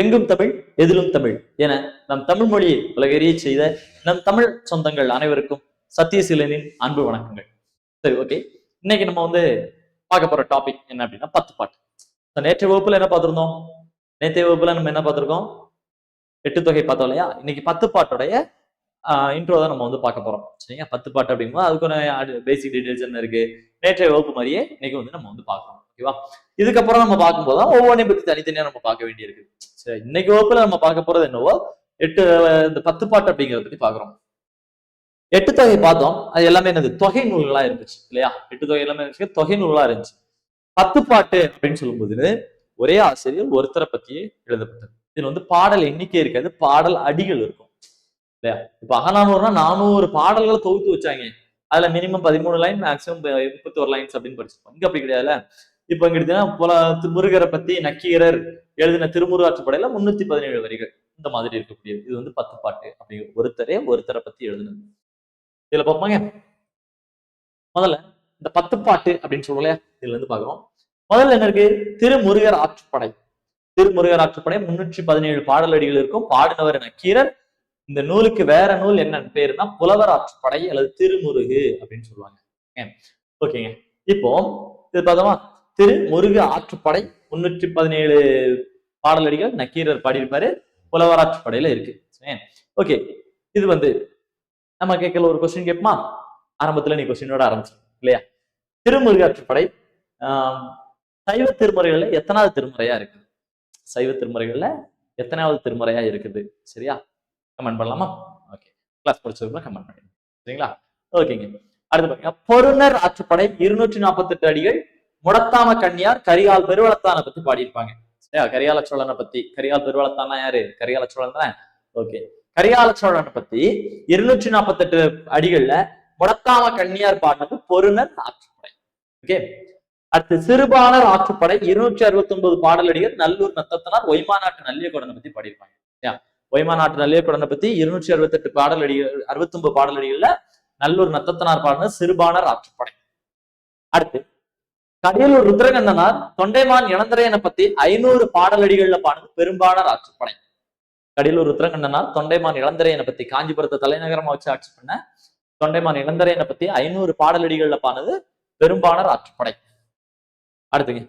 எங்கும் தமிழ் எதிலும் தமிழ் என நம் தமிழ் மொழியை உலகறிய செய்த நம் தமிழ் சொந்தங்கள் அனைவருக்கும் சத்தியசீலனின் அன்பு வணக்கங்கள். சரி, ஓகே. இன்னைக்கு நம்ம பார்க்க போற டாபிக் என்ன அப்படின்னா 10 பாட்டு. நேற்றைய வகுப்புல என்ன பார்த்திருந்தோம்? நேற்றைய வகுப்புல நம்ம என்ன பார்த்திருக்கோம்? 8 தொகை பார்த்தோம் இல்லையா? இன்னைக்கு 10 பாட்டுடைய இன்ட்ரோ தான் நம்ம பார்க்க போறோம். சரிங்க, 10 பாட்டு அப்படிங்கும்போது அதுக்கு பேசிக் டீடைல்ஸ் என்ன இருக்கு, நேற்றைய வகுப்பு மாதிரியே இன்னைக்கு நம்ம பார்க்கணும். ஓகேவா? இதுக்கப்புறம் நம்ம பார்க்கும்போது ஒவ்வொன்றையும் பத்தி தனித்தனியா நம்ம பார்க்க வேண்டியிருக்கு. சரி, இன்னைக்கு வகுப்புல நம்ம பார்க்க போறது என்னவோ இந்த 10 பாட்டு அப்படிங்கிறத பத்தி பாக்குறோம். 8 தொகை பார்த்தோம், அது எல்லாமே என்னது தொகை நூல்களா இருந்துச்சு இல்லையா? 8 தொகை எல்லாமே இருந்துச்சு, தொகை நூல்களா இருந்துச்சு. 10 பாட்டு அப்படின்னு சொல்லும்போது ஒரே ஆசிரியர் ஒருத்தரை பத்தியே எழுதப்பட்டது. இதுல பாடல் எண்ணிக்கை இருக்காது, பாடல் அடிகள் இருக்கும் இல்லையா? இப்ப அகநானூறுனா 400 பாடல்களை தொகுத்து வச்சாங்க. அதுல மினிமம் 13 லைன், மேக்சிமம் 31 லைன்ஸ் அப்படின்னு படிச்சிருப்போம். இங்க அப்படி கிடையாதுல. இப்ப இங்க எடுத்தீங்கன்னா முருகரை பத்தி நக்கீரர் எழுதின திருமுருகாற்றுப்படையில 317 வரிகள் இந்த மாதிரி இருக்கக்கூடியது. இது 10 பாட்டு அப்படிங்கிற ஒருத்தரை பத்தி எழுதுனது. இதுல பார்ப்பாங்க, முதல்ல இந்த 10 பாட்டு அப்படின்னு சொல்லுவோம் இல்லையா? இதுல பாக்குறோம். முதல்ல என்ன இருக்கு? திருமுருகர் ஆற்றுப்படை. திருமுருகர் ஆற்றுப்படை 317 பாடல் அடிகள் இருக்கும். பாடினவர் நக்கீரர். இந்த நூலுக்கு வேற நூல் என்னன்னு பேருனா புலவர் ஆற்றுப்படை அல்லது திருமுருகு அப்படின்னு சொல்லுவாங்க. ஓகேங்க. இப்போ இது பார்த்தோமா, திருமுருக ஆற்றுப்படை 317 பாடலடிகள் நக்கீரர் பாடியிருப்பாரு, புலவர் ஆற்றுப்படையில இருக்கு. ஓகே, இது நம்ம கேட்கல ஒரு கொஸ்டின் கேட்போமா? ஆரம்பத்துல நீ கொஸ்டினோட ஆரம்பிச்சு இல்லையா? திருமுருக ஆற்றுப்படை சைவ திருமுறைகள்ல எத்தனாவது திருமுறையா இருக்குது? சைவ திருமுறைகள்ல எத்தனாவது திருமுறையா இருக்குது? சரியா, கமெண்ட் பண்ணலாமா? ஓகே, கிளாஸ் படிச்சதுக்கு கமெண்ட் பண்ணுங்க. சரிங்களா? ஓகேங்க. அடுத்து பாருங்க, பொருணர் ஆற்றுப்படை 248 அடிகள். முடத்தாம கண்ணியார் கரிகால் பெருவளத்தான பத்தி பாடியிருப்பாங்க. சரியா? கரிகால சோழனை பத்தி. கரிகால் பெருவளத்தானா யாரு? கரிகால சோழன் தானே. ஓகே, கரிகால சோழனை பத்தி 248 அடிகள்ல முடத்தாம கண்ணியார் பாடினது பொருணர் ஆற்றுப்படை. ஓகே, அடுத்து சிறுபாணர் ஆற்றுப்படை 269 பாடல் அடிகள். நல்லூர் நத்தத்தனார் ஒய்மாநாட்டு நல்லியகொடனை பத்தி பாடியிருப்பாங்க. ஒய்மாநாட்டு நல்லியகொடனை பத்தி 268 பாடல் அடிகள், 69 பாடல் அடிகள்ல நல்லூர் நத்தத்தனார் பாடினது சிறுபாணர் ஆற்றுப்படை. அடுத்து கடியலூர் ருத்ரகண்ணனார் தொண்டைமான் இளந்திரையனை பத்தி 500 பாடலடிகள்ல பாடுறது பெரும்பாணர் ஆற்றுப்படை. கடியலூர் ருத்ரகண்ணனார் தொண்டைமான் இளந்திரையனை பத்தி, காஞ்சிபுரத்தை தலைநகரமா வச்சு ஆட்சி பண்ண தொண்டைமான் இளந்திரையனை பத்தி 500 பாடலடிகள்ல பாடுறது பெரும்பாணர் ஆற்றுப்படை. அடுத்துங்க,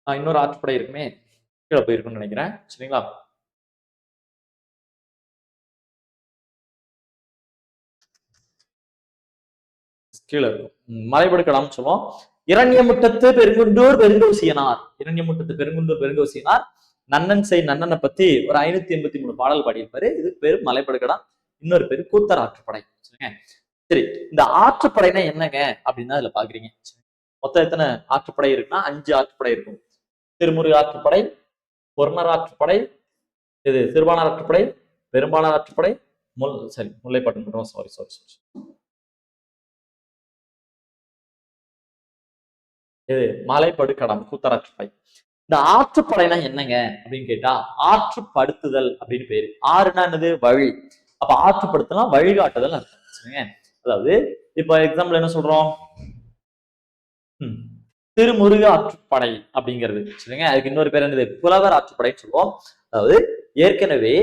இன்னொரு ஆற்றுப்படை இருக்குமே, கீழே போயிருக்குன்னு நினைக்கிறேன். சரிங்களா? கீழே இருக்கும், மலைபடுக்கடாம்னு சொல்லுவோம். இரண்யமுட்டத்து பெருங்குண்டூர் பெருங்கௌசியனார். இரண்யமுட்டத்து பெருங்குண்டூர் பெருங்கௌசியனார் நன்னன் செய் நன்னனை பத்தி ஒரு 583 பாடல் பாடியிருப்பாரு. இது பேரு மலைபடுக்கடாம். இன்னொரு பேரு கூத்தர் ஆற்றுப்படை. சரிங்க. சரி, இந்த ஆற்றுப்படைனா என்னங்க அப்படின்னா இதுல பாக்குறீங்க. மொத்தம் எத்தனை ஆற்றுப்படை இருக்குன்னா 5 ஆற்றுப்படை இருக்கும். திருமுருக ஆற்றுப்படை, பொருணர் ஆற்றுப்படை, இது சிறுபாணர் ஆற்றுப்படை, பெரும்பாணர் ஆற்றுப்படை, முல்லைப்பாட்டு சாரி இது மலைப்படுக்கடம் கூத்தராற்றுப்படை. இந்த ஆற்றுப்படைனா என்னங்க அப்படின்னு கேட்டா, ஆற்றுப்படுத்துதல் அப்படின்னு பேரு. ஆறுனா என்னது? வழி. அப்ப ஆற்றுப்படுத்தனா வழிகாட்டுதல் அர்த்தம். சரிங்க. அதாவது இப்ப எக்ஸாம்பிள் என்ன சொல்றோம்? திருமுருக ஆற்றுப்படை அப்படிங்கிறது. சரிங்க. அதுக்கு இன்னொரு பேர் என்னது? புலவர் ஆற்றுப்படைன்னு சொல்லுவோம். அதாவது ஏற்கனவே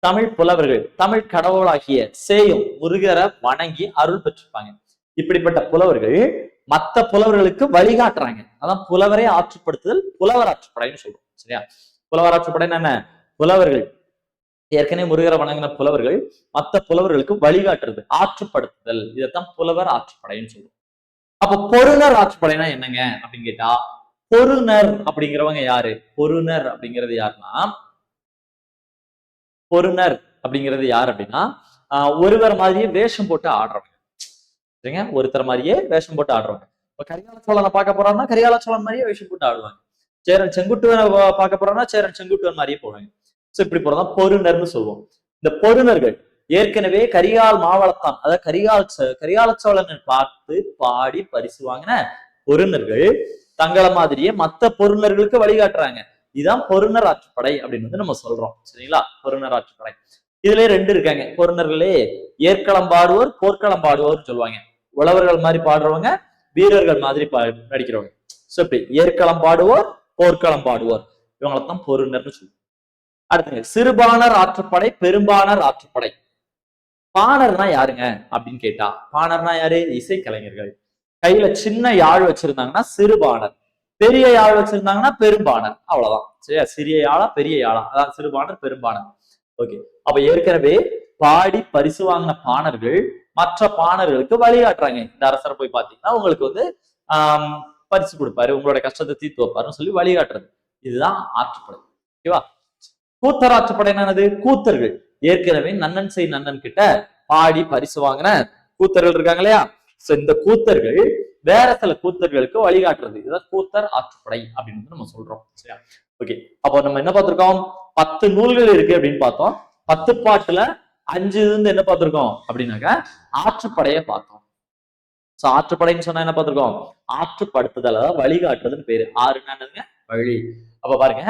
தமிழ் புலவர்கள் தமிழ் கடவுளாகிய சேயும் முருகரை வணங்கி அருள் பெற்றிருப்பாங்க. இப்படிப்பட்ட புலவர்கள் மற்ற புலவர்களுக்கு வழிகாட்டுறாங்க. அதான் புலவரை ஆற்றுப்படுத்துதல் புலவர் ஆற்றுப்படைன்னு சொல்றோம். சரியா? புலவர் ஆற்றுப்படைன்னு என்ன? புலவர்கள் ஏற்கனவே முருகரை வணங்கின புலவர்கள் மற்ற புலவர்களுக்கு வழிகாட்டுறது, ஆற்றுப்படுத்துதல். இதைத்தான் புலவர் ஆற்றுப்படைன்னு சொல்றோம். அப்ப பொருணர் ஆற்றுப்படைனா என்னங்க அப்படின்னு கேட்டா, பொருணர் அப்படிங்கிறவங்க யாரு? பொருணர் அப்படிங்கிறது யாருன்னா, பொருணர் அப்படிங்கிறது யார் அப்படின்னா ஒருவர் மாதிரியே வேஷம் போட்டு ஆடுறவங்க. சரிங்க, ஒருத்தர் மாதிரியே வேஷம் போட்டு ஆடுறவங்க. இப்ப கரிகால சோழனை பார்க்க போறோம்னா கரிகால சோழன் மாதிரியே வேஷம் போட்டு ஆடுவாங்க. சேரன் செங்குட்டுவனை பார்க்க போறோம்னா சேரன் செங்குட்டுவன் மாதிரியே போவாங்க. சோ இப்படி போறதான் பொருணர்னு சொல்லுவோம். இந்த பொருணர்கள் ஏற்கனவே கரிகால் மாவளத்தான், அதாவது கரிகால சோழனை பார்த்து பாடி பரிசு வாங்கின பொருணர்கள் தங்களை மாதிரியே மத்த பொருணர்களுக்கு வழிகாட்டுறாங்க. இதுதான் பொருணர் ஆற்றுப்படை அப்படின்னு நம்ம சொல்றோம். சரிங்களா? பொருணர் ஆற்றுப்படை இதுல 2 இருக்காங்க. பொருணர்களே ஏற்களம் பாடுவோர், போர்க்களம் பாடுவோர் சொல்லுவாங்க. உழவர்கள் மாதிரி பாடுறவங்க, வீரர்கள் மாதிரி நடிக்கிறவங்க. சோ இப்படி ஏற்களம் பாடுவோர், போர்க்களம் பாடுவோர், இவங்களைத்தான் பொருணர்னு சொல்லுவோம். அடுத்து சிறுபாணர் ஆற்றுப்படை, பெரும்பாணர் ஆற்றுப்படை. பாணர்னா யாருங்க அப்படின்னு கேட்டா, பாணர்னா யாரு? இசைக்கலைஞர்கள். கையில சின்ன யாழ் வச்சிருந்தாங்கன்னா சிறுபாணர், பெரிய யாழ் வச்சிருந்தாங்கன்னா பெரும்பாணர். அவ்வளவுதான். சரியா? சிறிய யாழா பெரிய யாழா, அதான் சிறுபாணர் பெரும்பாணர். ஓகே. அப்ப ஏற்கனவே பாடி பரிசு வாங்கின பாணர்கள் மற்ற பாணர்களுக்கு வழிகாட்டுறாங்க. இந்த அரசரை போய் பாத்தீங்கன்னா உங்களுக்கு வந்து பரிசு கொடுப்பாரு, உங்களோட கஷ்டத்தை தீர்த்து வைப்பாருன்னு சொல்லி வழிகாட்டுறது. இதுதான் ஆற்றுப்படை. ஓகேவா? கூத்தர் ஆற்றுப்படை என்னது? கூத்தர்கள் ஏற்கனவே நன்னன் செய் நன்னன் கிட்ட பாடி பரிசு வாங்கின கூத்தர்கள் இருக்காங்க இல்லையா? சோ இந்த கூத்தர்கள் வேற சில கூத்தர்களுக்கு வழிகாட்டுறது. இதுதான் கூத்தர் ஆற்றுப்படை அப்படின்னு நம்ம சொல்றோம். சரியா? ஓகே. அப்போ நம்ம என்ன பார்த்திருக்கோம்? 10 நூல்கள் இருக்கு அப்படின்னு பார்த்தோம். 10 பாட்டுல 5 இருந்து என்ன பார்த்திருக்கோம் அப்படின்னாக்க ஆற்றுப்படையை பார்த்தோம். சோ ஆற்றுப்படைன்னு சொன்னா என்ன பார்த்திருக்கோம்? ஆற்றுப்படுத்துதல், வழிகாட்டுறதுன்னு பேரு. 6 என்னதுங்க? வழி. அப்ப பாருங்க,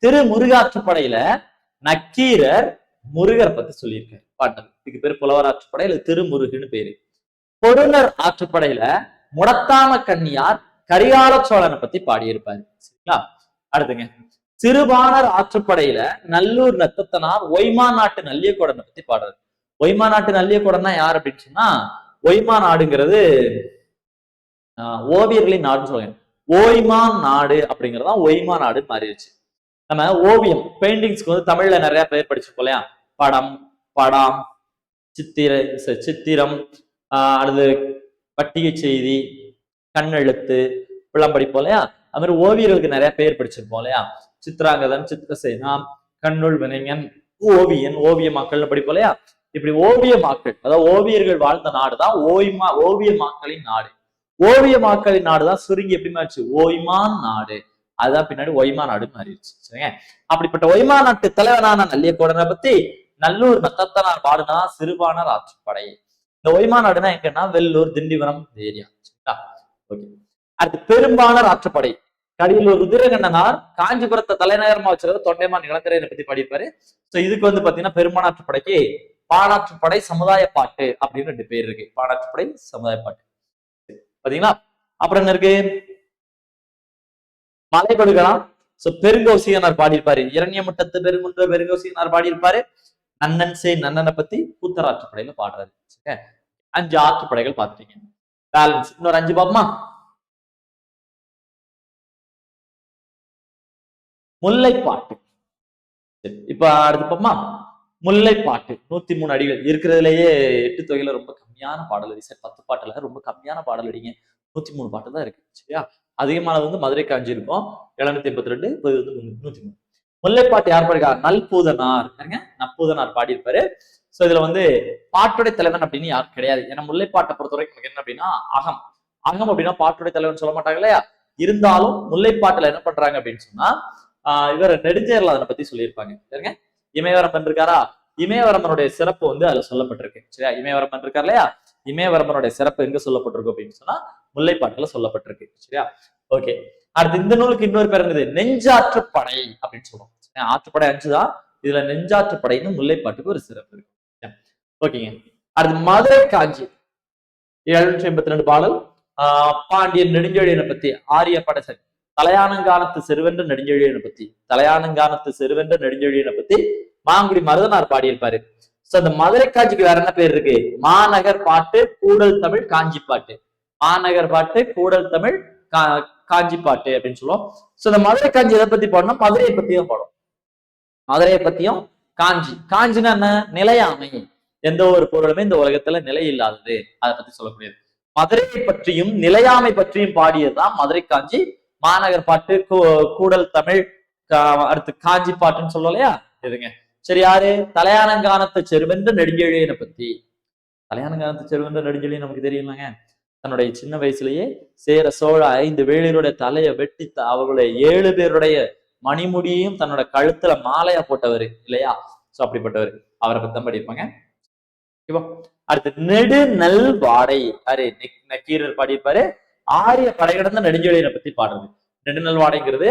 திருமுருகாற்றுப்படையில நக்கீரர் முருகரை பத்தி சொல்லியிருக்காரு பாட்டது. இதுக்கு பேரு புலவர் ஆற்றுப்படை, இல்ல திருமுருகுன்னு பேரு. பொருணர் ஆற்றுப்படையில முடத்தாம கன்னியார் கரிகால சோழனை பத்தி பாடியிருப்பாரு. சரிங்களா? அடுத்துங்க, சிறுபாணர் ஆற்றுப்படையில நல்லூர் நத்தத்தனார் ஒய்மா நாட்டு நல்லியக்கோடனை பத்தி பாடுறாரு. ஒய்மா நாட்டு நல்லியக்கோடன்னா யார் அப்படின்னு சொன்னா, ஒய்மா நாடுங்கிறது ஓவியர்களின் நாடுன்னு சொல்லுங்க. ஓய்மா நாடு அப்படிங்கறதான் ஒய்மா நாடுன்னு மாறிடுச்சு. நம்ம ஓவியம் பெயிண்டிங்ஸ்க்கு வந்து தமிழ்ல நிறைய பேர் படிச்சிருக்கோம் இல்லையா? படம், படம், சித்திரம், அடுத்து பட்டிகை செய்தி, கண்ணெழுத்து, இப்பெல்லாம் படிப்போம் இல்லையா? அது மாதிரி ஓவியர்களுக்கு நிறைய பேர் படிச்சிருப்போம் இல்லையா? சித்ராங்கதன், சித்திரசேனா, கண்ணுள் வினைஞன், ஓவியன், ஓவியமாக்கள்னு படிப்போம் இல்லையா? இப்படி ஓவியமாக்கள், அதாவது ஓவியர்கள் வாழ்ந்த நாடுதான் ஓவியமாக்களின் நாடு. ஓவியமாக்களின் நாடுதான் சுருங்கி எப்படி மாறிச்சு? ஓய்மான் நாடு. அதுதான் பின்னாடி ஒய்மா நாடு மாறிடுச்சு. சரிங்க? அப்படிப்பட்ட ஒய்மா நாட்டு தலைவனான நல்லியக்கோடனை பத்தி நல்லூர் நத்தத்தனார் பாடுனா சிறுபாணர் ஆற்றுப்படை. இந்த ஒய்மா நாடுனா எங்கன்னா வெள்ளூர், திண்டிவனம் ஏரியா. ஓகே. அடுத்து பெரும்பாணர் ஆற்றுப்படை. கடியலூர் ருதிரகண்ணனார் காஞ்சிபுரத்தை தலைநகரமா வச்சிருக்க தொண்டைமான் நிலக்கரையை பத்தி படிப்பாரு. சோ இதுக்கு வந்து பாத்தீங்கன்னா பெரும்பாணர் ஆற்றுப்படைக்கு பாணாற்றுப்படை, சமுதாய பாட்டு அப்படின்னு 2 பேர் இருக்கு. பாணாற்றுப்படை, சமுதாய பாட்டு. பாத்தீங்களா? அப்புறம் என்ன இருக்கு? மலை கொடுக்கலாம். சோ பெருங்கௌசிகனார் பாடியிருப்பாரு. இரண்யமுட்டத்து பெருங்குன்ற பெருங்கௌசிகனார் பாடியிருப்பாரு. நன்னன் சே நன்னனை பத்தி கூத்தர் ஆற்றுப்படையில பாடுறாரு. 5 ஆற்றுப்படைகள் பாத்துட்டீங்க. பேலன்ஸ் இன்னொரு 5 பாப்போமா? முல்லைப்பாட்டு. இப்ப அடுத்து பாப்போமா? முல்லைப்பாட்டு 103 அடிகள் இருக்கிறதுலயே 8 தொகையில ரொம்ப கம்மியான பாடல் அடி. 10 பாட்டுல ரொம்ப கம்மியான பாடல் அடிங்க. 103 பாட்டு தான் இருக்கு. சரியா? அதிகமானது வந்து மதுரை காஞ்சி இருக்கும் 782, இது வந்து 103. முல்லைப்பாட்டு யார் பாடிருக்கா? நல்பூதனார். நற்பூதனார் பாடியிருப்பாரு. சோ இதுல வந்து பாட்டுடை தலைவன் அப்படின்னு யாரும் கிடையாது. ஏன்னா முல்லைப்பாட்டை பொறுத்த வரைக்கும் என்ன அப்படின்னா அகம். அகம் அப்படின்னா பாட்டுடை தலைவன் சொல்ல மாட்டாங்க இல்லையா? இருந்தாலும் முல்லைப்பாட்டுல என்ன பண்றாங்க அப்படின்னு சொன்னா இவர் நெடுஞ்சேரல் அதனை பத்தி சொல்லியிருப்பாங்க. சரிங்க? இமயவரம்பன் இருக்காரா? இமயவரம்பனுடைய சிறப்பு வந்து அதுல சொல்லப்பட்டிருக்கு. சரியா? இமயவரம்பன் இருக்கார் இல்லையா? இமயவரம்பனுடைய சிறப்பு எங்க சொல்லப்பட்டிருக்கு அப்படின்னு சொன்னா முல்லைப்பாட்டுல சொல்லப்பட்டிருக்கு. சரியா? ஓகே. அடுத்து இந்த நூலுக்கு இன்னொரு பேர் என்னது? நெஞ்சாற்றுப்படை அப்படின்னு சொல்லுவோம். ஆற்றுப்படை 5 தான். இதுல நெஞ்சாற்றுப்படைன்னு முல்லைப்பாட்டுக்கு ஒரு சிறப்பு இருக்கு. ஓகேங்க. அடுத்து மதுரை காஞ்சி 782 பாடல். பாண்டியன் நெடுஞ்செழியனை பத்தி, ஆரிய படசன், தலையானங்கானத்து செருவென்ற நெடுஞ்செழியனை பத்தி, தலையானங்கானத்து செருவென்ற நெடுஞ்செழியனை பத்தி மாங்குடி மருதனார் பாடியிருப்பாரு. சோ அந்த மதுரை காஞ்சிக்கு வேற என்ன பேர் இருக்கு? மாநகர் பாட்டு, கூடல் தமிழ், காஞ்சி பாட்டு. மாநகர் பாட்டு, கூடல் தமிழ், காஞ்சி பாட்டு அப்படின்னு சொல்லுவோம். சோ இந்த மதுரை காஞ்சி எதை பத்தி பாடணும்? மதுரையை பத்தியும் பாடும். மதுரையை பத்தியும் காஞ்சி. காஞ்சினா என்ன? நிலையாமை. எந்த ஒரு பொருளுமே இந்த உலகத்துல நிலை இல்லாதது, அதை பத்தி சொல்லக்கூடியது. மதுரையை பற்றியும் நிலையாமை பற்றியும் பாடியதுதான் மதுரை காஞ்சி. மாநகர் பாட்டு, கூடல் தமிழ், அடுத்து காஞ்சி பாட்டுன்னு சொல்லுவோம் இல்லையா? எதுங்க? சரி, யாரு? தலையானங்கானத்து செருவென்ற நெடுஞ்செழியனை பத்தி. தலையானங்கானத்து செருவென்ற நெடுஞ்செழியன் நமக்கு தெரியுமாங்க? தன்னுடைய சின்ன வயசுலயே சேர சோழ 5 வேளிருடைய தலையை வெட்டி அவர்களுடைய 7 பேருடைய மணிமுடியையும் தன்னோட கழுத்துல மாலையா போட்டவர் இல்லையா? சோ அப்படிப்பட்டவர். அவரை பத்தி தான் படிப்பாங்க. அடுத்து நெடு நல் வாடை. நக்கீரர் பாடியிருப்பாரு. ஆரிய படைகடந்த நெடுஞ்செழியனை பத்தி பாடுறது. நெடுநல் வாடைங்கிறது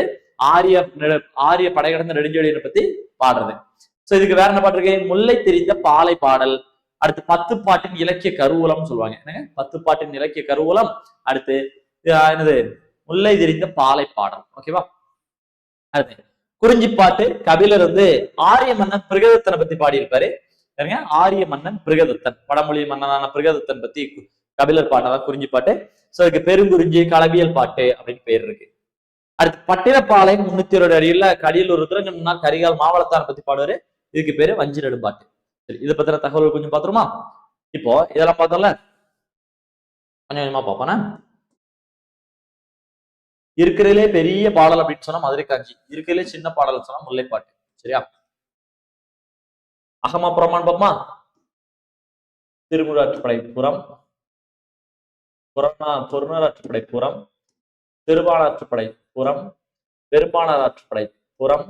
ஆரிய படைகடந்த நெடுஞ்செழியனை பத்தி பாடுறது. சோ இதுக்கு வேற என்ன பாட்டு இருக்கு? முல்லை தெரிந்த பாலை பாடல். அடுத்து 10 பாட்டின் இலக்கிய கருவூலம் சொல்லுவாங்க. என்னங்க? 10 பாட்டின் இலக்கிய கருவூலம். அடுத்து என்னது? முல்லை தெரிந்த பாலை பாடல். ஓகேவா? அடுத்து குறிஞ்சிப்பாட்டு கபிலர் வந்து ஆரிய மன்னன் பிருகதத்தனை பத்தி பாடியிருப்பாரு. ஆரிய மன்னன் பிருகதத்தன், வடமொழி மன்னனான பிருகதத்தன் பத்தி கபிலர் பாட்டதான் குறிஞ்சிப்பாட்டு. சோ அதுக்கு பெருங்குறிஞ்சி களவியல் பாட்டு அப்படின்னு பேர் இருக்கு. அடுத்து பட்டினப்பாளையம் 320 அடியில கடியலூர் ருத்ரங்கம்னா கரிகால் மாவளத்தான் பத்தி பாடுவாரு. இதுக்கு பேரு வஞ்சி நெடும்பாட்டு. சரி, இதை பத்தின தகவல் கொஞ்சம் பாத்துருமா? இப்போ இதெல்லாம் பார்த்தோம்ல, கொஞ்சம் கொஞ்சமா பாப்போனா. இருக்கிறதுலே பெரிய பாடல் அப்படின்னு சொன்னா மதுரை காஞ்சி, இருக்கிறதுலே சின்ன பாடல் சொன்னா முல்லைப்பாட்டு. சரியா? அகமா புறமான் பாப்பமா. திருமுறாற்றுப்படை புறம், பொருணராற்றுப்படை புறம், திருவானாற்றுப்படை புறம், பெரும்பானாற்றுப்படை புறம்.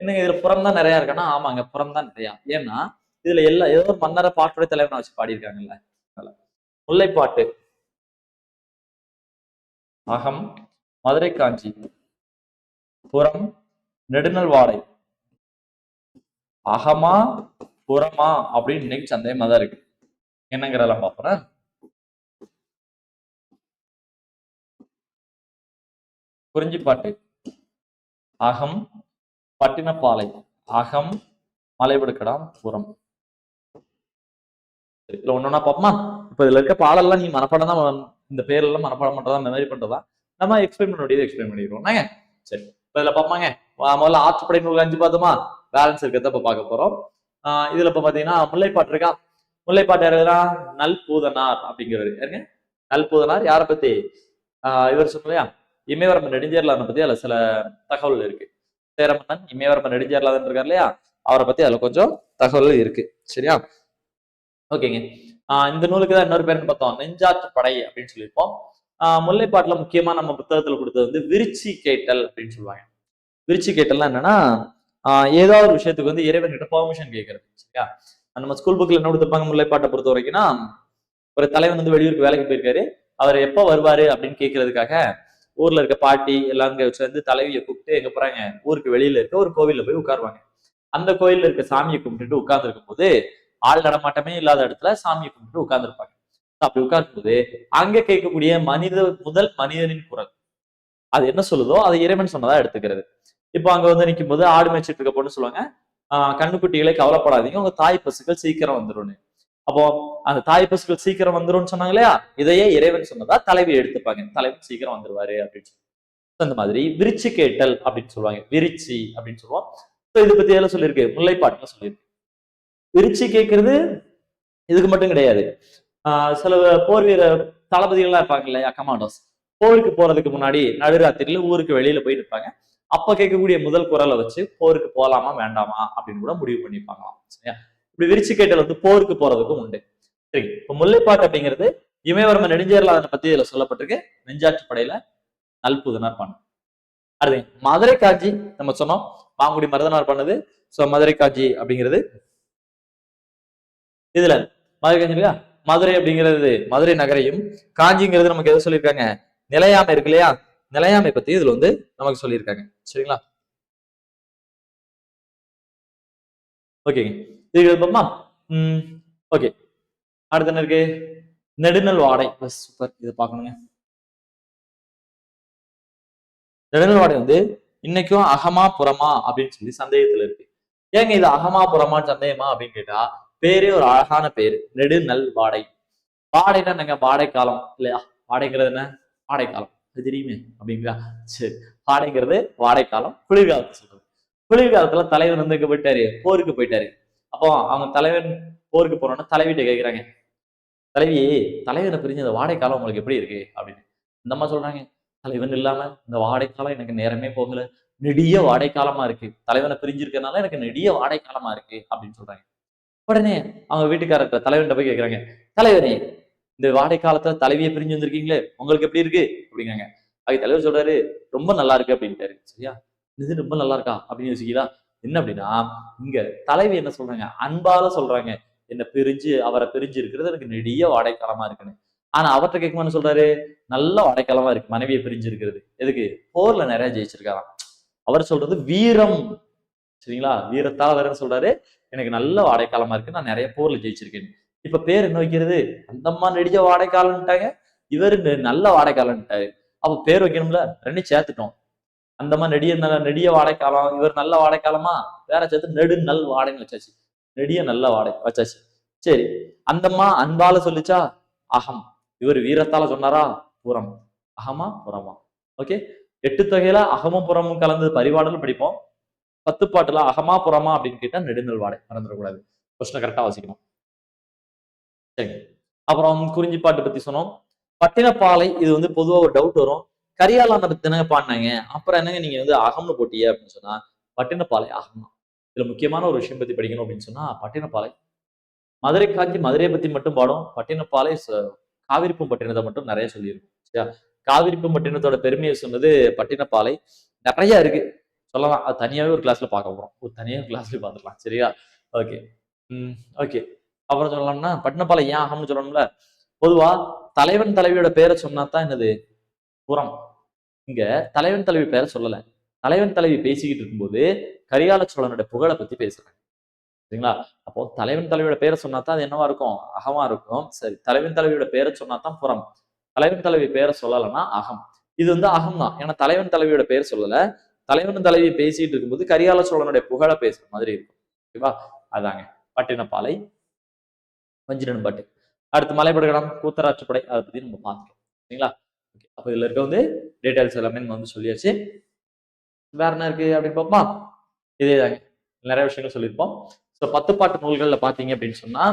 இன்னும் இதுல புறம் தான் நிறைய இருக்குன்னா, ஆமாங்க புறம் தான் நிறையா. ஏன்னா இதுல ஏதோ ஒரு மன்னரை பாட்டுடைய தலைவனை வச்சு பாடியிருக்காங்கல்ல. முல்லைப்பாட்டு அகம், மதுரை காஞ்சி, புறம், நெடுநல் வாடை. அகமா புறமா அப்படின்னு இன்னைக்கு சந்தேகமா தான் இருக்கு. என்னங்கிறதெல்லாம் பார்ப்போம். குறிஞ்சிப்பாட்டு அகம், பட்டினப்பாலை அகம், மலைவிடுக்கடாம் புறம். இதுல ஒன்னொன்னா பாப்போமா? இப்ப இதுல இருக்க பாடல்லாம் நீ மனப்பாடம் தான், இந்த பேரெல்லாம் மனப்பாடம் பண்றதா, மெமரி பண்றதா, நம்ம எக்ஸ்பிளைன் பண்ண வேண்டியது எக்ஸ்பிளைன் பண்ணிடுவோம். சரி, இப்ப இதுல பாப்பாங்க. முதல்ல ஆற்றுப்படை நூல் 5 பார்த்தோமா, பேலன்ஸ் இருக்கிறத இப்ப பார்க்க போறோம். இதுல இப்ப பாத்தீங்கன்னா முல்லைப்பாட்டு இருக்கா. முல்லைப்பாட்டு யாருன்னா நல்பூதனார் அப்படிங்கிறவர். யாருங்க? நல்பூதனார். யாரை பத்தி? இவர் சொன்னலையா இமயவரம்பன் நெடுஞ்சேரலாதனை பத்தி அதுல சில தகவல் இருக்கு. சேரமன்னன் இமயவரம்பன் நெடுஞ்சேரலாதன் இருக்கார் இல்லையா, அவரை பத்தி அதுல கொஞ்சம் தகவல் இருக்கு. சரியா? ஓகேங்க. இந்த நூலுக்கு தான் இன்னொரு பேருன்னு பார்த்தோம், நெஞ்சாற்றுப்படை அப்படின்னு சொல்லியிருப்போம். முல்லைப்பாட்டுல முக்கியமா நம்ம புத்தகத்துல கொடுத்தது வந்து விருச்சி கேட்டல் அப்படின்னு சொல்லுவாங்க. விருச்சி கேட்டல்னா என்னன்னா, ஏதாவது ஒரு விஷயத்துக்கு வந்து இறைவன் கிட்ட பெர்மிஷன் கேட்கறது. சரியா? நம்ம ஸ்கூல் புக்ல என்ன கொடுத்துருப்பாங்க முல்லைப்பாட்டை பொறுத்த வரைக்கும்னா, ஒரு தலைவன் வந்து வெளியூருக்கு வேலைக்கு போயிருக்காரு, அவர் எப்ப வருவாரு அப்படின்னு கேட்கறதுக்காக ஊர்ல இருக்க பாட்டி எல்லாம் சேர்ந்து தலைவியை கூப்பிட்டு எங்க போறாங்க, ஊருக்கு வெளியில இருக்க ஒரு கோவில்ல போய் உட்காருவாங்க. அந்த கோயில்ல இருக்க சாமியை கும்பிட்டுட்டு உட்கார்ந்து இருக்கும் போது, ஆள் நடமாட்டமே இல்லாத இடத்துல சாமியை கும்பிட்டு உட்கார்ந்துருப்பாங்க. அப்படி உட்கார்ந்து போது அங்க கேட்கக்கூடிய முதல் மனிதனின் குரல் அது என்ன சொல்லுதோ அதை இறைவன் சொன்னதா எடுத்துக்கிறது. இப்போ அங்க வந்து நிற்கும் போது ஆடு மேய்ச்சிட்டு இருக்க பொண்ணு சொல்லுவாங்க, கண்ணுக்குட்டிகளை கவலைப்படாதீங்க, உங்க தாய் பசுக்கள் சீக்கிரம் வந்துரும்னு. அப்போ அந்த தாய் பசுக்கள் சீக்கிரம் வந்துரும்னு சொன்னாங்க இல்லையா, இதையே இறைவன் சொன்னதா தலைவி எடுத்துப்பாங்க, தலைவன் சீக்கிரம் வந்துருவாரு அப்படின்னு சொல்லி. அந்த மாதிரி விரிச்சு கேட்டல் அப்படின்னு சொல்லுவாங்க, விரிச்சி அப்படின்னு சொல்லுவோம். இதை பத்தி எல்லாம் சொல்லியிருக்கு, முல்லைப்பாட்டுல சொல்லியிருக்கு. விரிச்சு கேட்கறது இதுக்கு மட்டும் கிடையாது. சில போர் வீர தளபதிகள்லாம் இருப்பாங்க இல்லையா, கமாண்டோஸ், போருக்கு போறதுக்கு முன்னாடி நடுராத்திரியில ஊருக்கு வெளியில போயிட்டு இருப்பாங்க. அப்ப கேட்கக்கூடிய முதல் குரலை வச்சு போருக்கு போலாமா வேண்டாமா அப்படின்னு கூட முடிவு பண்ணிப்பாங்களாம். சரியா? இப்படி விரிச்சு கேட்டல் வந்து போருக்கு போறதுக்கும் உண்டு. சரி, இப்ப முல்லைப்பாட்டு அப்படிங்கிறது இமயவரம்பன் நெடுஞ்சேரலாதனை பத்தி இதுல சொல்லப்பட்டிருக்கு. நெஞ்சாற்றுப்படையில நல்பூதனார் பண்ணு. அடுத்து மதுரை காஞ்சி நம்ம சொன்னோம், மாங்குடி மருதனார் பண்ணது. சோ மதுரை காஞ்சி அப்படிங்கிறது இதுல மதுரை காஞ்சி இல்லையா, மதுரை அப்படிங்கிறது மதுரை நகரையும், காஞ்சிங்கிறது நமக்கு எது சொல்லியிருக்காங்க, நிலையாமை இருக்கு இல்லையா, நிலையாமை பத்தி இதுல வந்து நமக்கு சொல்லியிருக்காங்க. சரிங்களா? ஓகேங்க. இதுமா ஓகே. அடுத்து என்ன இருக்கு, நெடுநல் வாடை. சூப்பர், இதை பார்க்கணுங்க. நெடுநல் வாடை வந்து இன்னைக்கும் அகமா புறமா அப்படின்னு சொல்லி சந்தேகத்துல இருக்கு. ஏங்க இது அகமா புறமான்னு சந்தேகமா அப்படின்னு கேட்டா, பேரே ஒரு அழகான பேரு, நெடுநல் வாடை. வாடைன்னா என்னங்க, வாடை காலம் இல்லையா, வாடைங்கிறது என்ன, வாடை காலம் அது தெரியுமே அப்படிங்களா. சரி, வாடைங்கிறது வாடை காலம், குளிர்காலத்தை சொல்றது. குளிர்காலத்துல தலைவன் வந்து எங்க போயிட்டாரு, போருக்கு போயிட்டாரு. அப்போ அவங்க தலைவன் போருக்கு போறோம்னா தலைவிட்ட கேட்கிறாங்க, தலைவி தலைவனை பிரிஞ்சு அந்த வாடை காலம் உங்களுக்கு எப்படி இருக்கு அப்படின்னு. இந்த அம்மா சொல்றாங்க, தலைவன் இல்லாம இந்த வாடை காலம் எனக்கு நேரமே போகல, நெடிய வாடை காலமா இருக்கு, தலைவனை பிரிஞ்சிருக்கனால எனக்கு நெடிய வாடை காலமா இருக்கு அப்படின்னு சொல்றாங்க. உடனே அவங்க வீட்டுக்காரர் தலைவன் போய் கேட்கிறாங்க, தலைவனே இந்த வாடை காலத்துல தலைவியை பிரிஞ்சு வந்திருக்கீங்களே, உங்களுக்கு எப்படி இருக்கு அப்படிங்காங்க. அதுக்கு தலைவர் சொல்றாரு, ரொம்ப நல்லா இருக்கு அப்படின்ட்டாரு. சரியா? இது ரொம்ப நல்லா இருக்கா அப்படின்னு யோசிக்கிறா. என்ன அப்படின்னா, இங்க தலைவி என்ன சொல்றாங்க, அன்பால சொல்றாங்க, என்ன பிரிஞ்சு அவரை பிரிஞ்சு இருக்கிறது எனக்கு நெடிய வாடைக்காலமா இருக்குன்னு. ஆனா அவர்கிட்ட கேட்குமான்னு சொல்றாரு, நல்ல வாடைக்காலமா இருக்கு மனைவியை பிரிஞ்சு இருக்கிறது. எதுக்கு, போர்ல நிறைய ஜெயிச்சிருக்காராம். அவர் சொல்றது வீரம். சரிங்களா? வீரத்தால் அவர் என்ன சொல்றாரு, எனக்கு நல்ல வாடைக்காலமா இருக்கு, நான் நிறைய போர்ல ஜெயிச்சிருக்கேன். இப்ப பேர் என்ன வைக்கிறது, அந்தம்மா நெடிய வாடைக்காலன்ட்டாங்க, இவரு நல்ல வாடைக்காலன்ட்டாரு. அப்ப பேர் வைக்கணும்ல, ரெண்டையும் சேர்த்துட்டோம். அந்தமா நெடிய வாடைக்காலம், இவர் நல்ல வாடைக்காலமா வேற சேர்த்து நெடு நல் வாடைன்னு வச்சாச்சு. நெடிய நல்ல வாடை வச்சாச்சு. சரி, அந்தம்மா அன்பால சொல்லிச்சா அகம், இவர் வீரத்தால சொன்னாரா புறம். அகமா புறமா? ஓகே, எட்டு தொகையில அகமும் புறமும் கலந்து பரிபாடலும் படிப்போம். 10 பாட்டுல அகமா புறமா அப்படின்னு கேட்டா நெடுநல் வாடை, மறந்துடக்கூடாது. கொஸ்டின் கரெக்டா வாசிக்கணும். சரி, அப்புறம் குறிஞ்சிப்பாட்டு பத்தி சொன்னோம். பட்டினப்பாலை, இது வந்து பொதுவா ஒரு டவுட் வரும். கரியாலான பத்தி தானே பாடினாங்க, அப்புறம் என்னங்க நீங்க வந்து அகம்னு போட்டிய அப்படின்னு சொன்னா, பட்டினப்பாலை அகம் தான். இதுல முக்கியமான ஒரு விஷயம் பத்தி படிக்கணும் அப்படின்னு சொன்னா, பட்டினப்பாலை மதுரை காஞ்சி மதுரையை பத்தி மட்டும் பாடும். பட்டினப்பாலை காவிரிப்பும் பட்டினத்தை மட்டும் நிறைய சொல்லியிருக்கும். சரியா, காவிரிப்பும் பட்டினத்தோட பெருமையை சொன்னது பட்டினப்பாலை. நிறைய இருக்கு சொல்லலாம், அது தனியாவே ஒரு கிளாஸ்ல பார்க்க போறோம். ஒரு தனியாக கிளாஸ்ல பார்த்துக்கலாம். சரியா, ஓகே. ஓகே, அப்புறம் சொல்லலாம்னா பட்டினப்பாலை ஏன் அகம்னு சொல்லணும்ல. பொதுவா தலைவன் தலைவியோட பேரை சொன்னாதான் என்னது புறம். இங்க தலைவன் தலைவி பேரை சொல்லல. தலைவன் தலைவி பேசிக்கிட்டு இருக்கும்போது கரிகால சோழனுடைய புகழை பத்தி பேசுறாங்க. சரிங்களா, அப்போ தலைவன் தலைவியோட பேரை சொன்னாதான் அது என்னவா இருக்கும், அகமா இருக்கும். சரி, தலைவன் தலைவியோட பேரை சொன்னாதான் புறம். தலைவன் தலைவி பேரை சொல்லலைன்னா அகம். இது வந்து அகம் தான், ஏன்னா தலைவன் தலைவியோட பேர் சொல்லல. தலைவன் தலைவி பேசிட்டு இருக்கும்போது கரிகால சோழனுடைய புகழை பேசுற மாதிரி இருக்கும். ஓகேவா, அதாங்க பட்டினப்பாலை வஞ்சிரன் பாட்டு. அடுத்து மலைப்படுகடம் கூத்தராற்றுப்படை, அதை பத்தி நம்ம பார்த்துட்டோம். சரிங்களா, அப்ப இதுல இருக்க வந்து டீடைல்ஸ் எல்லாமே நம்ம வந்து சொல்லியாச்சு. வேற என்ன இருக்கு அப்படின்னு பார்ப்போமா. இதே தாங்க, நிறைய விஷயங்கள் சொல்லியிருப்போம். ஸோ 10 பாட்டு நூல்கள்ல பாத்தீங்க அப்படின்னு சொன்னா,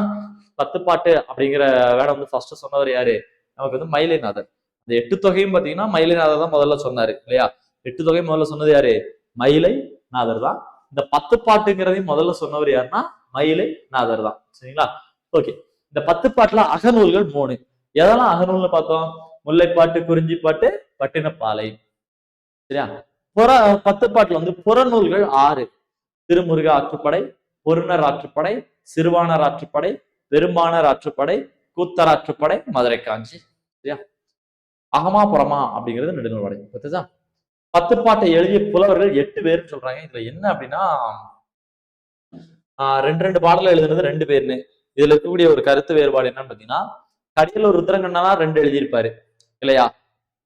10 பாட்டு அப்படிங்கிற வேடம் வந்து ஃபர்ஸ்ட் சொன்னவர் யாரு, நமக்கு வந்து மயிலைநாதர். இந்த 8 தொகையும் பாத்தீங்கன்னா மயிலைநாதர் தான் முதல்ல சொன்னாரு இல்லையா. 8 தொகை முதல்ல சொன்னது யாரு, மயிலை நாதர் தான். இந்த 10 பாட்டுங்கிறதையும் முதல்ல சொன்னவர் யாருன்னா மயிலை நாதர் தான். சரிங்களா, ஓகே. இந்த 10 பாட்டுல அகநூல்கள் 3. எதெல்லாம் அகநூல்னு பார்த்தோம், முல்லைப்பாட்டு, குறிஞ்சிப்பாட்டு, பட்டினப்பாலை. சரியா, 10 பாட்டுல வந்து புறநூல்கள் 6. திருமுருக ஆற்றுப்படை, பொருணர் ஆற்றுப்படை, சிறுவாணர் ஆற்றுப்படை, பெரும்பாணர் ஆற்றுப்படை, கூத்தர் ஆற்றுப்படை, மதுரை காஞ்சி. சரியா, அகமா புறமா அப்படிங்கிறது நெடுநல் வாடை. புரியுதா. 10 பாட்டை எழுதிய புலவர்கள் 8 பேர்னு சொல்றாங்க. இதுல என்ன அப்படின்னா, 2 பாடல எழுதுனது 2 பேர்னு. இதுல இருக்கக்கூடிய ஒரு கருத்து வேறுபாடு என்னன்னு பாத்தீங்கன்னா, கடியலூர் ருத்ரங்கண்ணனார் 2 எழுதியிருப்பாரு இல்லையா.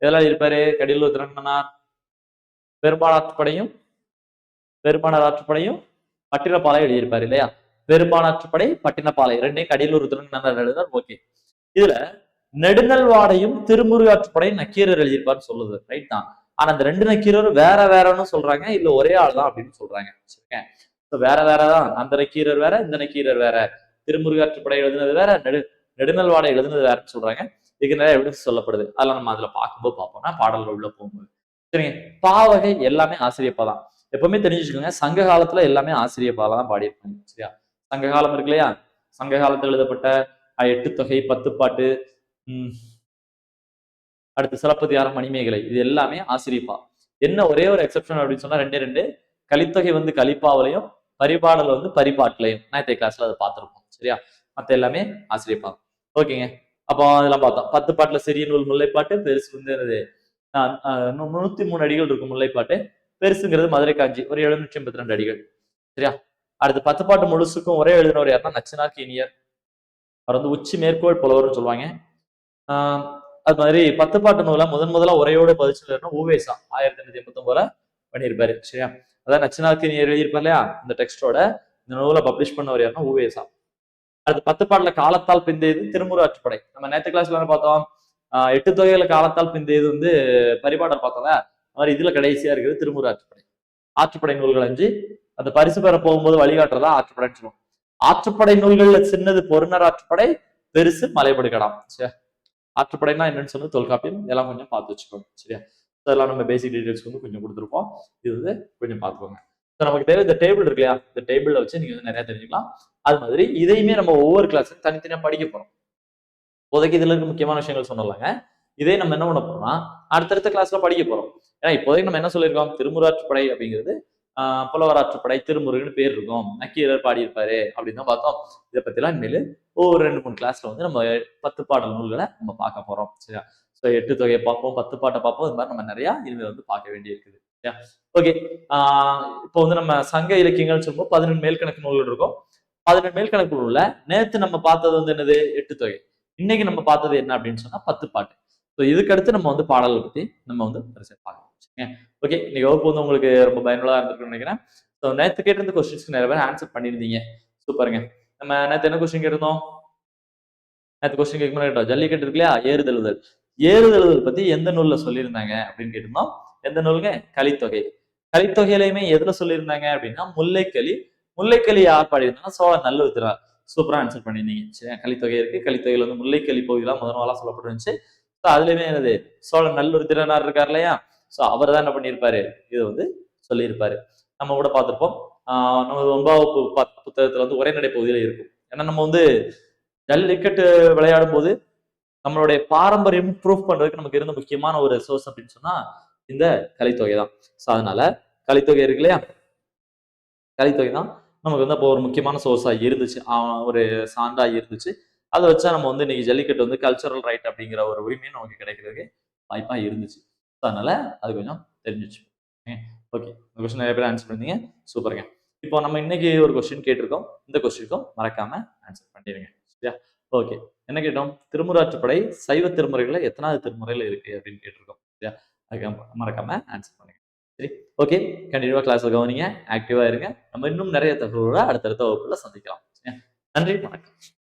இதெல்லாம் எழுதியிருப்பாரு கடியலூர் ருத்ரங்கண்ணனார். பெரும்பாணர் ஆற்றுப்படையும் பட்டினப்பாலை எழுதியிருப்பாரு இல்லையா. பெரும்பாணாற்றுப்படை, பட்டினப்பாலை ரெண்டையும் கடியலூர் ருத்ரங்கண்ணனார் எழுதினார். ஓகே, இதுல நெடுநல் வாடையும் திருமுருகாற்றுப்படையும் நக்கீரர் எழுதியிருப்பாருன்னு சொல்லுது, ரைட் தான். ஆனா அந்த 2 நக்கீரர் வேற வேறன்னு சொல்றாங்க, இல்ல ஒரே ஆள் தான் அப்படின்னு சொல்றாங்க. வேற வேறதான், அந்த நக்கீரர் வேற, இந்த நக்கீரர் வேற. திருமுருகாற்றுப்படை எழுதுனது வேற, நெடுநல் வாடை எழுதுனது வேறன்னு சொல்றாங்க. இதுக்கு நிறைய எவிடன்ஸ் சொல்லப்படுது, அதெல்லாம் நம்ம அதுல பார்க்கும்போது பார்ப்போம்னா பாடல்கள் உள்ள போகும்போது. சரிங்க, பாவகை எல்லாமே ஆசிரியப்பா தான். எப்பவுமே தெரிஞ்சு வச்சுக்கோங்க, சங்க காலத்துல எல்லாமே ஆசிரியப்பால தான் பாடியிருப்பாங்க. சரியா, சங்க காலம் இருக்கு இல்லையா, சங்க காலத்துல எழுதப்பட்ட 8 தொகை, 10 பாட்டு, அடுத்து சிலப்பதிகாரம், மணிமேகலை, இது எல்லாமே ஆசிரியப்பா. என்ன ஒரே ஒரு எக்ஸெப்ஷன் அப்படின்னு சொன்னா 2 கலித்தொகை வந்து கலிப்பாவிலையும், பரிபாடல் வந்து பரிபாட்டிலையும். நேற்றைய கிளாஸ்ல அதை பார்த்திருப்போம். சரியா, மத்த எல்லாமே ஆசிரியப்பா. ஓகேங்க, அப்போ அதெல்லாம் பார்த்தோம். 10 பாட்டுல சிறிய நூல் முல்லைப்பாட்டு, பெருசு வந்து 103 அடிகள் இருக்கும் முல்லைப்பாட்டு, பெருசுங்கிறது மதுரை காஞ்சி ஒரு 782 அடிகள். சரியா, அடுத்து 10 பாட்டு முழுசுக்கும் ஒரே எழுதினவர் யாருன்னா நச்சினார் கீனியர். அவர் வந்து உச்சி மேற்கோள் புலவர்னு சொல்லுவாங்க. அது மாதிரி 10 பாட்டு நூலை முதல்ல உரையோட பதிச்சுன்னா ஊவேசா 1889 பண்ணியிருப்பாரு. சரியா, அதான் நச்சினார் கீனியர் எழுதியிருப்பார் இல்லையா, இந்த டெக்ஸ்டோட இந்த நூலை பப்ளிஷ் பண்ணவர் யாருன்னா ஊவேசா. அடுத்து 10 பாட்டுல காலத்தால் பிந்தையது திருமுருகாற்றுப்படை. நம்ம நேற்று கிளாஸ்ல பார்த்தோம், 8 தொகையில காலத்தால் பிந்தையது வந்து பரிபாடல் பார்த்தோம்ல, அது மாதிரி இதுல கடைசியா இருக்கிறது திருமுருகாற்றுப்படை. ஆற்றுப்படை நூல்கள் 5. அந்த பரிசு பெற போகும்போது வழிகாட்டுறதா ஆற்றுப்படைன்னு சொல்லுவோம். ஆற்றுப்படை நூல்கள்ல சின்னது பொருணர் ஆற்றுப்படை, பெருசு மலைபடுகடாம். சரி, ஆற்றுப்படைனா என்னன்னு சொல்லி தொல்காப்பியம் இதெல்லாம் கொஞ்சம் பார்த்து வச்சுக்கோங்க. சரியா, இதெல்லாம் நம்ம பேசிக் டீடைல்ஸ் வந்து கொஞ்சம் கொடுத்துருப்போம், இது வந்து கொஞ்சம் பார்த்துக்கோங்க. நமக்கு தேவை இந்த டேபிள் இருக்கு இல்லையா, இந்த டேபிள்ல வச்சு நீங்க வந்து நிறைய தெரிஞ்சுக்கலாம். அது மாதிரி இதையுமே நம்ம ஒவ்வொரு கிளாஸும் தனித்தனியா படிக்க போறோம். இப்போதைக்கு இதுல இருக்க முக்கியமான விஷயங்கள் சொன்னலாங்க. இதே நம்ம என்ன பண்ண போறோம்னா அடுத்தடுத்த கிளாஸ்ல படிக்க போறோம். ஏன்னா இப்போதைக்கு நம்ம என்ன சொல்லியிருக்கோம், திருமுருகாற்றுப்படை அப்படிங்கிறது புலவராற்றுப்படை, திருமுருகன்னு பேர் இருக்கும், நக்கீரர் பாடியிருப்பாரு அப்படின்னு தான் பார்த்தோம். இதை பத்தி எல்லாம் இனிமேல் ஒவ்வொரு 2-3 கிளாஸ்ல வந்து நம்ம 10 பாடல் நூல்களை நம்ம பார்க்க போறோம். சரியா, 8 தொகையை பார்ப்போம், 10 பாட்டை பார்ப்போம். இது மாதிரி நம்ம நிறைய இனிமேல் வந்து பார்க்க வேண்டி இருக்குது. சரியா, ஓகே. இப்போ வந்து நம்ம சங்க இலக்கியங்கள் சொல்லும்போது 18 மேல்கணக்கு நூல்கள் இருக்கும். 18 மேல்கணக்கு நூல்ல நேத்து நம்ம பார்த்தது வந்து என்னது, 8 தொகை. இன்னைக்கு நம்ம பார்த்தது என்ன அப்படின்னு சொன்னா 10 பாட்டு. இதுக்கு அடுத்து நம்ம வந்து பாடல்களை பத்தி நம்ம வந்து பார்க்கலாம். ஓகே, இன்னைக்கு வகுப்பு வந்து உங்களுக்கு ரொம்ப பயனுள்ளதா இருந்திருக்கும்னு நினைக்கிறேன். ஸோ நேத்து கேட்டிருந்த கொஸ்டின்ஸ்க்கு நிறைய பேர் ஆன்சர் பண்ணியிருந்தீங்க. சூப்பருங்க. நம்ம நேத்து என்ன கொஸ்டின் கேட்டிருந்தோம்? நேத்து கொஸ்டின் கேட்கும் கேட்டோம். ஜல்லிக்கட்டு இருக்கு இல்லையா? ஏறுதழுவுதல். ஏறுதழுவுதல் பத்தி எந்த நூல்ல சொல்லியிருந்தாங்க அப்படின்னு கேட்டிருந்தோம். எந்த நூலுங்க? கலித்தொகை. கலித்தொகையிலையுமே எதுல சொல்லியிருந்தாங்க அப்படின்னா முல்லைக்கலி. முல்லைக்கலி யார் பாடியிருந்தாங்கன்னா சோழ நல்லுத்திரனார். சூப்பரா ஆன்சர் பண்ணியிருந்தீங்க. சரியா? கலித்தொகை இருக்கு. கலித்தொகையில வந்து முல்லைக்கலி பகுதியெல்லாம் முதல்ல சொல்லப்பட்டிருந்துச்சு. ஸோ அதுலயுமே என்னது சோழ நல்லூர் திறனார் இருக்கார் இல்லையா? ஸோ அவர் தான் என்ன பண்ணியிருப்பாரு? இதை வந்து சொல்லியிருப்பாரு. நம்ம கூட பார்த்திருப்போம். நம்ம 9ஆம் வகுப்பு புத்தகத்துல வந்து உரைநடை பகுதியில இருக்கும். ஏன்னா நம்ம வந்து ஜல்லிக்கட்டு விளையாடும் போது நம்மளுடைய பாரம்பரியம் ப்ரூஃப் பண்றதுக்கு நமக்கு இருந்த முக்கியமான ஒரு சோர்ஸ் அப்படின்னு சொன்னா இந்த கலித்தொகை தான். ஸோ அதனால கலித்தொகை இருக்கு இல்லையா? கலித்தொகை தான் நமக்கு வந்து அப்போ ஒரு முக்கியமான சோர்ஸா இருந்துச்சு. ஒரு சான்றா இருந்துச்சு. அதை வச்சா நம்ம வந்து இன்னைக்கு ஜல்லிக்கட்டு வந்து கல்ச்சரல் ரைட் அப்படிங்கிற ஒரு உரிமையும் நமக்கு கிடைக்கிறதுக்கு வாய்ப்பா இருந்துச்சு. ஸோ அதனால அது கொஞ்சம் தெரிஞ்சிச்சு. ஓகே, இந்த கொஸ்டின் நிறைய பேர் ஆன்சர் பண்ணீங்க. சூப்பருங்க. இப்போ நம்ம இன்னைக்கு ஒரு கொஸ்டின் கேட்டிருக்கோம். இந்த கொஸ்டினுக்கும் மறக்காம ஆன்சர் பண்ணிடுங்க. சரியா? ஓகே. என்ன கேட்டோம்? திருமுறாற்றுப்படை சைவ திருமுறைகள்ல எத்தனாவது திருமுறையில இருக்கு அப்படின்னு கேட்டிருக்கோம். சரியா? அதுக்கு மறக்காம ஆன்சர் பண்ணுங்க. சரி, ஓகே. கண்டினியூவா கிளாஸ்ல கவனிங்க, ஆக்டிவா இருங்க. நம்ம இன்னும் நிறைய தகவல்களை அடுத்தடுத்த வகுப்புல சந்திக்கலாம். சரியா? நன்றி, வணக்கம்.